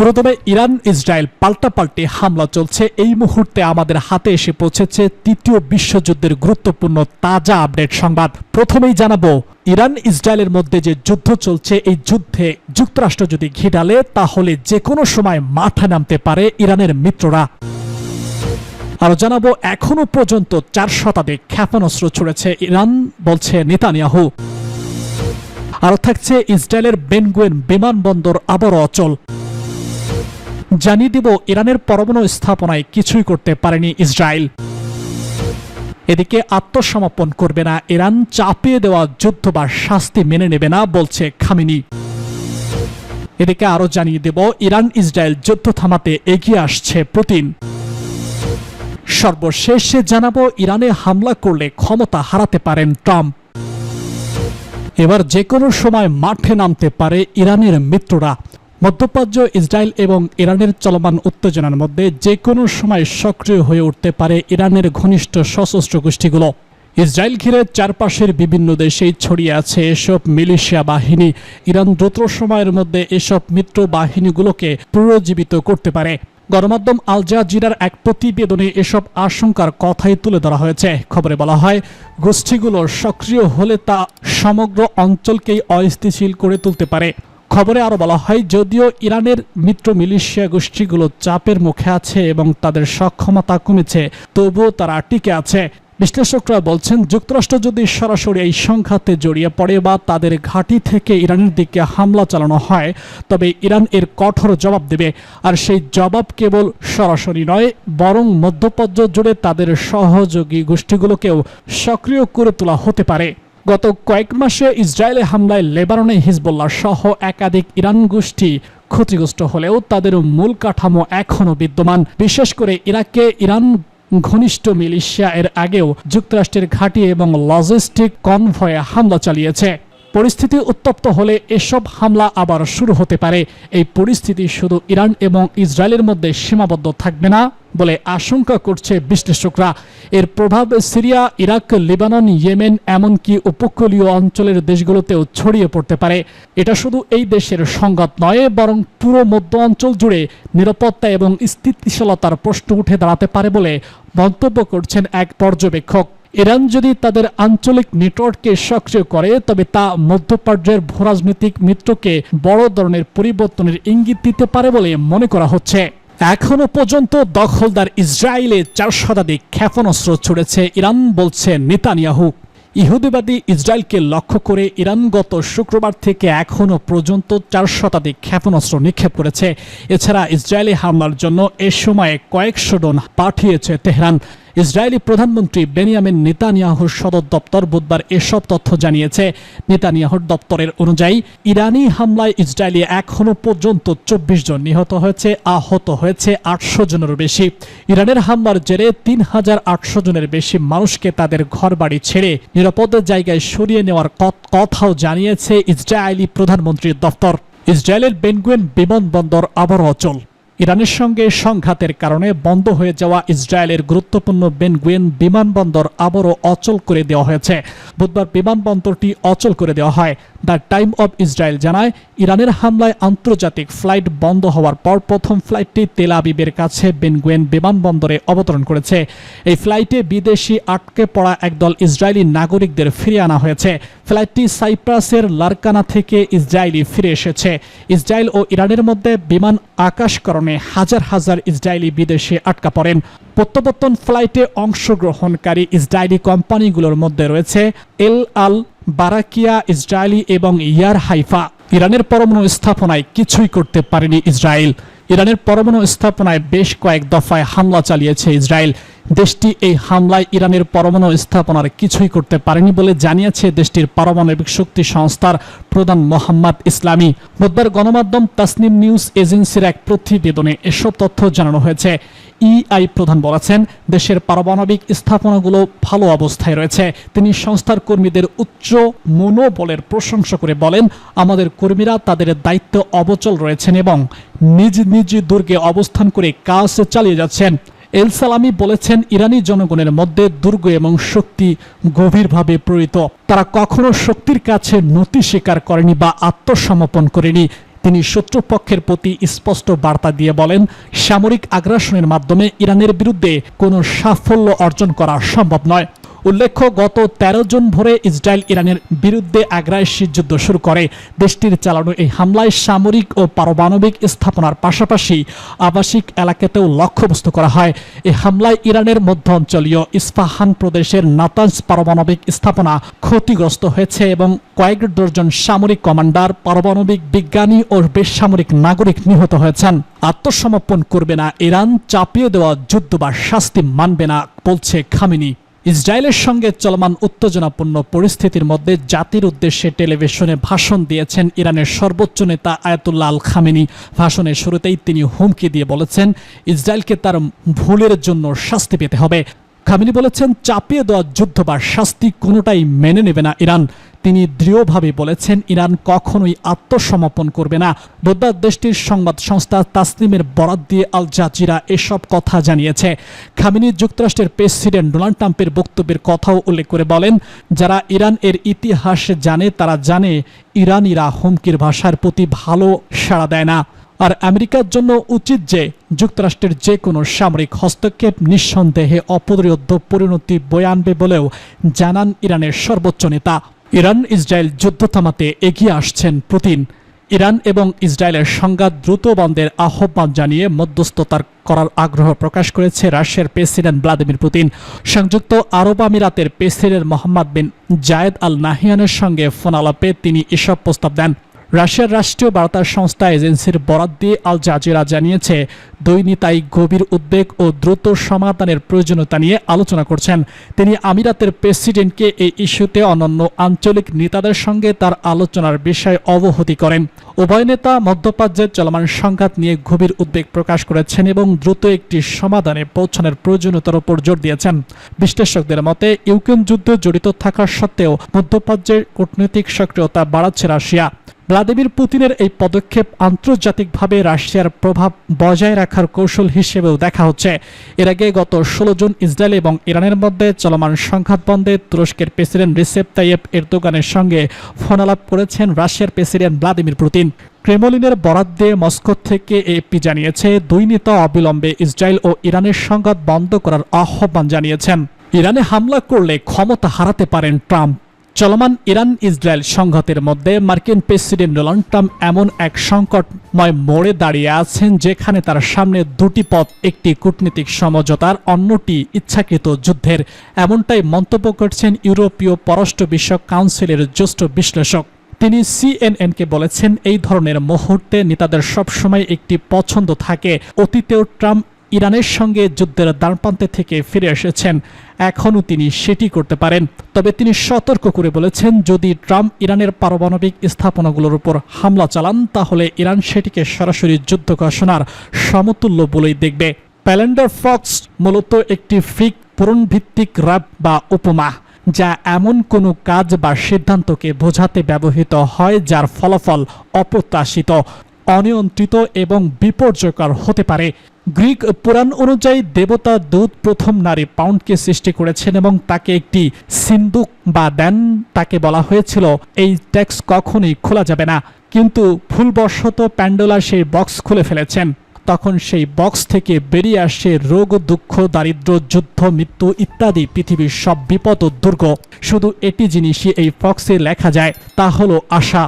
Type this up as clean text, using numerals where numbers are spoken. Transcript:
পুরোদমে Iran Israel পাল্টাপাল্টি হামলা চলছে। এই মুহূর্তে আমাদের হাতে এসে পৌঁছেছে তৃতীয় বিশ্বযুদ্ধের গুরুত্বপূর্ণ তাজা আপডেট সংবাদ। প্রথমেই জানাবো, ইরান ইসরায়েলের মধ্যে যে যুদ্ধ চলছে, এই যুদ্ধে যুক্তরাষ্ট্র যদি ঘি ঢালে তাহলে যে কোনো সময় মাঠে নামতে পারে ইরানের মিত্ররা। আরো জানাবো, এখনো পর্যন্ত 4 শতাধিক ক্ষেপণাস্ত্র ছুড়েছে ইরান, বলছে নেতানিয়াহু। আরো থাকছে, ইসরায়েলের বেন গুরিয়ন বিমানবন্দর আবারও অচল। জানিয়ে দিব, ইরানের পরমাণু স্থাপনায় কিছুই করতে পারেনি ইসরায়েল। এদিকে আত্মসমর্পণ করবে না ইরান, চাপিয়ে দেওয়া যুদ্ধ বা শাস্তি মেনে নেবে না, বলছে খামেনি। এদিকে আরো জানিয়ে দেব, ইরান ইসরায়েল যুদ্ধ থামাতে এগিয়ে আসছে পুতিন। সর্বশেষে জানাবো, ইরানে হামলা করলে ক্ষমতা হারাতে পারেন ট্রাম্প। এবার যে কোনো সময় মাঠে নামতে পারে ইরানের মিত্ররা। মধ্যপ্রাচ্য, ইসরায়েল এবং ইরানের চলমান উত্তেজনার মধ্যে যে কোনো সময় সক্রিয় হয়ে উঠতে পারে ইরানের ঘনিষ্ঠ সশস্ত্র গোষ্ঠীগুলো। ইসরায়েল ঘিরে চারপাশের বিভিন্ন দেশেই ছড়িয়ে আছে এসব মিলিশিয়া বাহিনী। ইরান দ্রুত সময়ের মধ্যে এসব মিত্র বাহিনীগুলোকে পুনরুজ্জীবিত করতে পারে। গণমাধ্যম আল জাজিরার এক প্রতিবেদনে এসব আশঙ্কার কথাই তুলে ধরা হয়েছে। খবরে বলা হয়, গোষ্ঠীগুলো সক্রিয় হলে তা সমগ্র অঞ্চলকেই অস্থিতিশীল করে তুলতে পারে। খবরে আরো বলা হয়, যদিও ইরানের মিত্র মিলিশিয়া গোষ্ঠীগুলো চাপের মুখে আছে এবং তাদের সক্ষমতা কমেছে, তবুও তারা টিকে আছে। বিশ্লেষকরা বলছেন, যুক্তরাষ্ট্র যদি সরাসরি এই সংঘাতে জড়িয়ে পড়ে বা তাদের ঘাঁটি থেকে ইরানের দিকে হামলা চালানো হয়, তবে ইরান এর কঠোর জবাব দেবে। আর সেই জবাব কেবল সরাসরি নয়, বরং মধ্যপ্রাচ্য জুড়ে তাদের সহযোগী গোষ্ঠীগুলোকেও সক্রিয় করে তোলা হতে পারে। গত কয়েক মাসে ইসরায়েলে হামলায় লেবাননে হিজবুল্লাহ সহ একাধিক ইরান গোষ্ঠী ক্ষতিগ্রস্ত হলেও তাদের মূল কাঠামো এখনও বিদ্যমান। বিশেষ করে ইরাকে ইরান ঘনিষ্ঠ মিলিশিয়া এর আগেও যুক্তরাষ্ট্রের ঘাঁটি এবং লজিস্টিক কনভয়ে হামলা চালিয়েছে। পরিস্থিতি উত্তপ্ত হলে এসব হামলা আবার শুরু হতে পারে। এই পরিস্থিতি শুধু ইরান এবং ইসরায়েলের মধ্যে সীমাবদ্ধ থাকবে না বলে আশঙ্কা করছে বিশ্লেষকরা। এর প্রভাব সিরিয়া, ইরাক, লেবানন, ইয়েমেন, এমনকি উপকূলীয় অঞ্চলের দেশগুলোতেও ছড়িয়ে পড়তে পারে। এটা শুধু এই দেশের সংঘাত নয়, বরং পুরো মধ্য অঞ্চল জুড়ে নিরাপত্তা এবং স্থিতিশীলতার প্রশ্ন উঠে দাঁড়াতে পারে বলে মন্তব্য করছেন এক পর্যবেক্ষক। ইরান যদি তাদের আঞ্চলিক নেটওয়ার্ককে সক্রিয় করে, তবে তা মধ্যপ্রাচ্যের ভূরাজনৈতিক মিত্রকে বড় ধরনের পরিবর্তনের ইঙ্গিত দিতে পারে বলে মনে করা হচ্ছে। এখনো পর্যন্ত দখলদার ইসরায়েলে 4 শতাধিক ক্ষেপণাস্ত্র ছুড়েছে ইরান, বলছে নেতানিয়াহু। ইহুদিবাদী ইসরায়েলকে লক্ষ্য করে ইরান গত শুক্রবার থেকে এখনো পর্যন্ত 4 শতাধিক ক্ষেপণাস্ত্র নিক্ষেপ করেছে। এছাড়া ইসরায়েলি হামলার জন্য এ সময়ে কয়েকশো ড্রোন পাঠিয়েছে তেহরান। ইসরায়েলি প্রধানমন্ত্রী বেনিয়ামিন নেতানিয়াহুর সদর দপ্তর বুধবার এসব তথ্য জানিয়েছে। নেতানিয়াহুর দপ্তরের অনুযায়ী, ইরানি হামলায় ইসরায়েলি এখনো পর্যন্ত 24 জন নিহত হয়েছে, আহত হয়েছে 800 জনেরও বেশি। ইরানের হামলার জেরে 3800 জনের বেশি মানুষকে তাদের ঘরবাড়ি ছেড়ে নিরাপদ জায়গায় সরিয়ে নেওয়ার কথাও জানিয়েছে ইসরায়েলি প্রধানমন্ত্রীর দপ্তর। ইসরায়েলের বেন গুরিয়ন বিমানবন্দর আবারও অচল। ইরানের সঙ্গে সংঘাতের কারণে বন্ধ হয়ে যাওয়া ইসরায়েলের গুরুত্বপূর্ণ বেন গুরিয়ন বিমানবন্দর আবারও অচল করে দেওয়া হয়েছে। বুধবার বিমানবন্দরটি অচল করে দেওয়া হয়। দ্য টাইম অব ইসরায়েল জানায়, ইরানের হামলায় আন্তর্জাতিক ফ্লাইট বন্ধ হওয়ার পর প্রথম ফ্লাইটটি তেল আবিবের কাছে বেন গুরিয়ন বিমানবন্দরে অবতরণ করেছে। এই ফ্লাইটে বিদেশি আটকে পড়া একদল ইসরায়েলি নাগরিকদের ফিরিয়ে আনা হয়েছে। ফ্লাইটটি সাইপ্রাসের লারকানা থেকে ইসরায়েলি ফিরে এসেছে। ইসরায়েল ও ইরানের মধ্যে বিমান আকাশকরণে হাজার হাজার ইসরায়েলি বিদেশি আটকা পড়েন। প্রত্যাবর্তন ফ্লাইটে অংশগ্রহণকারী ইসরায়েলি কোম্পানিগুলোর মধ্যে রয়েছে এল আল বারাকিয়া ইসরায়েলি এবং ইয়ার হাইফা। ইরানের পরমাণু স্থাপনায় কিছুই করতে পারেনি ইসরায়েল। ইরানের পরমাণু স্থাপনায় বেশ কয়েক দফায় হামলা চালিয়েছে ইসরায়েল। দেশটি এই হামলায় ইরানের পরমাণু স্থাপনার কিছুই করতে পারেনি বলে জানিয়েছে দেশটির পারমাণবিক শক্তি সংস্থার প্রধান মোহাম্মদ ইসলামী। বুধবার গণমাধ্যম তাসনিম নিউজ এজেন্সির এক প্রতিবেদনে এসব তথ্য জানানো হয়েছে। ইআই প্রধান বলেছেন, দেশের পারমাণবিক স্থাপনাগুলো ভালো অবস্থায় রয়েছে। তিনি সংস্থার কর্মীদের উচ্চ মনোবলের প্রশংসা করে বলেন, আমাদের কর্মীরা তাদের দায়িত্ব অবচল রয়েছেন এবং নিজ নিজ দুর্গে অবস্থান করে কাজ চালিয়ে যাচ্ছেন। এল সালামি বলেছেন, ইরানি জনগণের মধ্যে দুর্গ এবং শক্তি গভীরভাবে প্রীত। তারা কখনো শক্তির কাছে নতি স্বীকার করেনি বা আত্মসমর্পণ করেনি। তিনি শত্রুপক্ষের প্রতি স্পষ্ট বার্তা দিয়ে বলেন, সামরিক আগ্রাসনের মাধ্যমে ইরানের বিরুদ্ধে কোনো সাফল্য অর্জন করা সম্ভব নয়। উল্লেখ্য, গত 13 জুন ভোরে ইসরায়েল ইরানের বিরুদ্ধে আগ্রাসী যুদ্ধ শুরু করে। দেশটির চালানো এই হামলায় সামরিক ও পারমাণবিক স্থাপনার পাশাপাশি আবাসিক এলাকাতেও লক্ষ্যবস্তু করা হয়। এই হামলায় ইরানের মধ্য অঞ্চলীয় ইস্পাহান প্রদেশের নাতানজ পারমাণবিক স্থাপনা ক্ষতিগ্রস্ত হয়েছে এবং কয়েক ডজন সামরিক কমান্ডার, পারমাণবিক বিজ্ঞানী ও বেসামরিক নাগরিক নিহত হয়েছেন। আত্মসমর্পণ করবে না ইরান, চাপিয়ে দেওয়া যুদ্ধ বা শাস্তি মানবে না, বলছে খামেনি। ইসরায়েলের সঙ্গে চলমান উত্তেজনাপূর্ণ পরিস্থিতির মধ্যে জাতির উদ্দেশ্যে টেলিভিশনে ভাষণ দিয়েছেন ইরানের সর্বোচ্চ নেতা আয়াতুল্লাহ আল খামেনি। ভাষণের শুরুতেই তিনি হুমকি দিয়ে বলেছেন, ইসরায়েলকে তার ভুলের জন্য শাস্তি পেতে হবে। খামেনি বলেছেন, চাপিয়ে দেওয়া যুদ্ধ বা শাস্তি কোনোটাই মেনে নেবে না ইরান। তিনি দৃঢ়ভাবে বলেছেন, ইরান কখনোই আত্মসমর্পণ করবে না। বুধবার দেশটির সংবাদ সংস্থা তাসনিমের বরাত দিয়ে আল জাজিরা এসব কথা জানিয়েছে। খামেনি যুক্তরাষ্ট্রের প্রেসিডেন্ট ডোনাল্ড ট্রাম্পের বক্তব্যের কথাও উল্লেখ করে বলেন, যারা ইরান এর ইতিহাস জানে তারা জানে ইরানিরা হুমকির ভাষার প্রতি ভালো সাড়া দেয় না। আর আমেরিকার জন্য উচিত যে যুক্তরাষ্ট্রের যে কোনো সামরিক হস্তক্ষেপ নিঃসন্দেহে অপরিহার্য পরিণতি বয়ে আনবে বলেও জানান ইরানের সর্বোচ্চ নেতা। ইরান ইসরায়েল যুদ্ধ থামাতে এগিয়ে আসছেন পুতিন। ইরান এবং ইসরায়েলের সংঘাত দ্রুত বন্ধের আহ্বান জানিয়ে মধ্যস্থতার করার আগ্রহ প্রকাশ করেছে রাশিয়ার প্রেসিডেন্ট ভ্লাদিমির পুতিন। সংযুক্ত আরব আমিরাতের প্রেসিডেন্ট মোহাম্মদ বিন জায়েদ আল নাহিয়ানের সঙ্গে ফোন আলাপে তিনি এসব প্রস্তাব দেন। রাশিয়ার রাষ্ট্রীয় বার্তা সংস্থা এজেন্সির বরাত দিয়ে আল জাজিরা জানিয়েছে, দুই নেতাই গভীর উদ্বেগ ও দ্রুত সমাধানের প্রয়োজনীয়তা নিয়ে আলোচনা করছেন। তিনি আমিরাতের প্রেসিডেন্টকে এই ইস্যুতে অন্যান্য আঞ্চলিক নেতাদের সঙ্গে তার আলোচনার বিষয়ে অবহিত করেন। উভয় নেতা মধ্যপ্রাচ্যের চলমান সংঘাত নিয়ে গভীর উদ্বেগ প্রকাশ করেছেন এবং দ্রুত একটি সমাধানে পৌঁছানোর প্রয়োজনীয়তার উপর জোর দিয়েছেন। বিশ্লেষকদের মতে, ইউক্রেন যুদ্ধে জড়িত থাকা সত্ত্বেও মধ্যপ্রাচ্যের কূটনৈতিক সক্রিয়তা বাড়াচ্ছে রাশিয়া। ভ্লাদিমির পুতিনের এই পদক্ষেপ আন্তর্জাতিকভাবে রাশিয়ার প্রভাব বজায় রাখার কৌশল হিসেবেও দেখা হচ্ছে। এর আগে গত 16 জুন ইসরায়েল এবং ইরানের মধ্যে চলমান সংঘাত বন্ধে তুরস্কের প্রেসিডেন্ট রিসেপ তাইয়েপ এরদোগানের সঙ্গে ফোনালাপ করেছেন রাশিয়ার প্রেসিডেন্ট ভ্লাদিমির পুতিন। ক্রেমলিনের বরাত দিয়ে মস্কো থেকে এএপি জানিয়েছে, দুই নেতা অবিলম্বে ইসরায়েল ও ইরানের সংঘাত বন্ধ করার আহ্বান জানিয়েছেন। ইরানে হামলা করলে ক্ষমতা হারাতে পারেন ট্রাম্প। চলমান ইরান ইসরায়েল সংঘাতের মধ্যে মার্কিন প্রেসিডেন্ট ডোনাল্ড ট্রাম্প এমন এক সংকটময় মোড়ে দাঁড়িয়ে আছেন যেখানে তার সামনে দুটি পথ, একটি কূটনীতিক সমঝোতার, অন্যটি ইচ্ছাকৃত যুদ্ধের। এমনটাই মন্তব্য করছেন ইউরোপীয় পররাষ্ট্র বিষয়ক কাউন্সিলের জ্যেষ্ঠ বিশ্লেষক। তিনি সিএনএনকে বলেছেন, এই ধরনের মুহূর্তে নেতাদের সবসময় একটি পছন্দ থাকে। অতীতেও ট্রাম্প ইরানের সঙ্গে যুদ্ধের দ্বারপ্রান্তে থেকে ফিরে এসেছেন, এখনও তিনি সেটি করতে পারেন। তবে তিনি সতর্ক করে বলেছেন, যদি ট্রাম্প ইরানের পারমাণবিক স্থাপনাগুলোর উপর হামলা চালান তাহলে ইরান সেটিকে সরাসরি যুদ্ধ ঘোষণার সমতুল্য বলেই দেখবে। প্যালেন্ডার ফক্স মূলত একটি ফিক পূরণভিত্তিক রাব বা উপমা, যা এমন কোনো কাজ বা সিদ্ধান্তকে বোঝাতে ব্যবহৃত হয় যার ফলাফল অপ্রত্যাশিত, অনিয়ন্ত্রিত এবং বিপর্যয়কর হতে পারে। গ্রিক পুরাণ অনুযায়ী দেবতা দূত প্রথম নারী পাউন্ডকে সৃষ্টি করেছেন এবং তাকে একটি সিন্দুক বা দেন। তাকে বলা হয়েছিল, এই ট্যাক্স কখনোই খোলা যাবে না। কিন্তু ভুলবশত প্যান্ডোলা সেই বক্স খুলে ফেলেছেন। তখন সেই বক্স থেকে বেরিয়ে আসে রোগ, দুঃখ, দারিদ্র্য, যুদ্ধ, মৃত্যু ইত্যাদি পৃথিবীর সব বিপদ ও দুর্গ। শুধু এটি জিনিসই এই বক্সে লেখা যায়, তা হলো আশা।